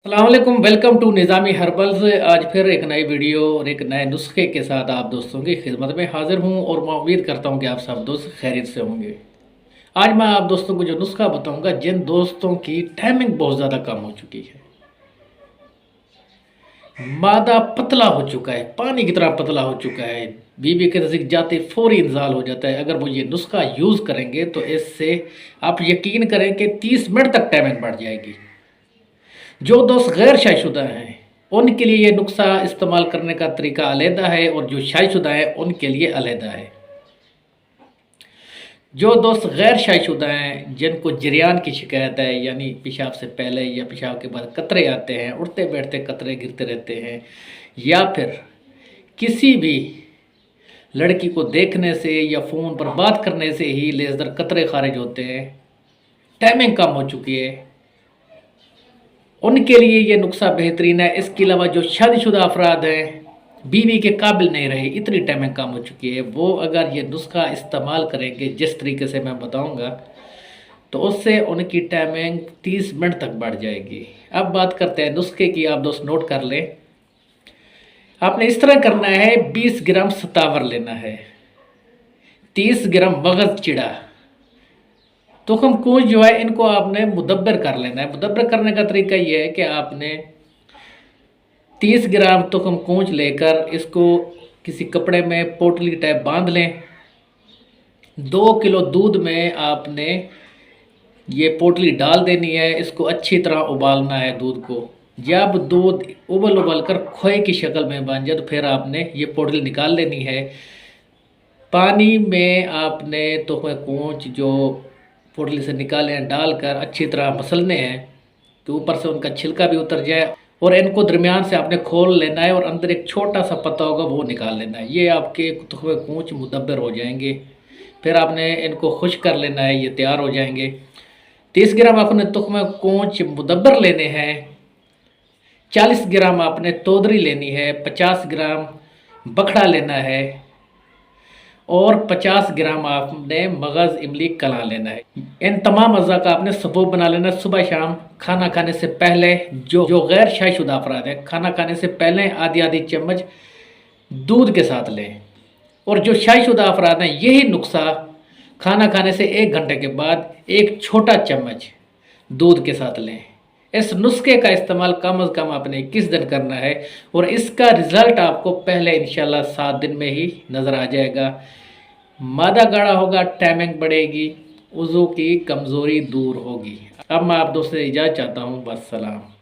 अस्सलामुअलैकुम, welcome to Nizami herbals. आज फिर एक नई वीडियो और एक नए नुस्खे के साथ आप दोस्तों की खिदमत में हाजिर हूं और मैं उम्मीद करता हूं कि आप सब दोस्त खैरियत से होंगे। आज मैं आप दोस्तों को जो नुस्खा बताऊंगा, जिन दोस्तों की टाइमिंग बहुत ज़्यादा कम हो चुकी है, मादा पतला हो चुका है, पानी की तरह पतला हो चुका है, बीवी के नज़दीक जाते फौरी इंजाल हो जाता है, अगर वो ये नुस्खा यूज़ करेंगे तो इससे आप यकीन करें कि 30 मिनट तक टाइमिंग बढ़ जाएगी। जो दोस्त गैर शादीशुदा हैं उनके लिए ये नुस्खा इस्तेमाल करने का तरीका अलहदा है और जो शादीशुदा है उनके लिए अलहदा है। जो दोस्त गैर शादीशुदा हैं, जिनको जरियान की शिकायत है, यानी पेशाब से पहले या पेशाब के बाद कतरे आते हैं, उठते बैठते कतरे गिरते रहते हैं, या फिर किसी भी लड़की को देखने से या फ़ोन पर बात करने से ही लेज़र कतरे खारिज होते हैं, टाइमिंग कम हो चुकी है, उनके लिए ये नुस्खा बेहतरीन है। इसके अलावा जो शादीशुदा अफराद हैं, बीवी के काबिल नहीं रहे, इतनी टाइमिंग कम हो चुकी है, वो अगर ये नुस्खा इस्तेमाल करेंगे जिस तरीके से मैं बताऊंगा, तो उससे उनकी टाइमिंग 30 मिनट तक बढ़ जाएगी। अब बात करते हैं नुस्खे की, आप दोस्त नोट कर लें। आपने इस तरह करना है, 20 ग्राम सतावर लेना है, 30 ग्राम मगज़ चिड़ा, तुखम कूच जो है, इनको आपने मुदब्बर कर लेना है। मुदब्बर करने का तरीका ये है कि आपने 30 ग्राम तुखम कूच लेकर इसको किसी कपड़े में पोटली टाइप बांध लें। 2 किलो दूध में आपने ये पोटली डाल देनी है, इसको अच्छी तरह उबालना है दूध को। जब दूध उबल उबल कर खोए की शक्ल में बन जाए तो फिर आपने ये पोटली निकाल लेनी है। पानी में आपने तुखम कूच जो पोटली से निकाले हैं डालकर अच्छी तरह मसलने हैं कि ऊपर से उनका छिलका भी उतर जाए, और इनको दरमियान से आपने खोल लेना है और अंदर एक छोटा सा पत्ता होगा वो निकाल लेना है। ये आपके तुखमे कूच मुदब्बर हो जाएंगे। फिर आपने इनको खुश कर लेना है, ये तैयार हो जाएंगे। 30 ग्राम आपने तुखमे कूच मुदब्बर लेने हैं, 40 ग्राम आपने तोदरी लेनी है, 50 ग्राम बखड़ा लेना है और 50 ग्राम आपने मगज़ इमली कला लेना है। इन तमाम अज़ा का आपने सबूत बना लेना है। सुबह शाम खाना खाने से पहले, जो गैर शादीशुदा अफराद हैं, खाना खाने से पहले आधी आधी चम्मच दूध के साथ लें, और जो शादीशुदा अफराद हैं यही नुस्खा खाना खाने से 1 घंटे के बाद एक छोटा चम्मच दूध के साथ लें। इस नुस्खे का इस्तेमाल कम अज़ कम आपने 21 दिन करना है और इसका रिज़ल्ट आपको पहले इंशाल्लाह 7 दिन में ही नज़र आ जाएगा। मादा गाढ़ा होगा, टाइमिंग बढ़ेगी, वज़ू की कमज़ोरी दूर होगी। अब मैं आप दोस्तों से इजाज़त चाहता हूँ। बस सलाम।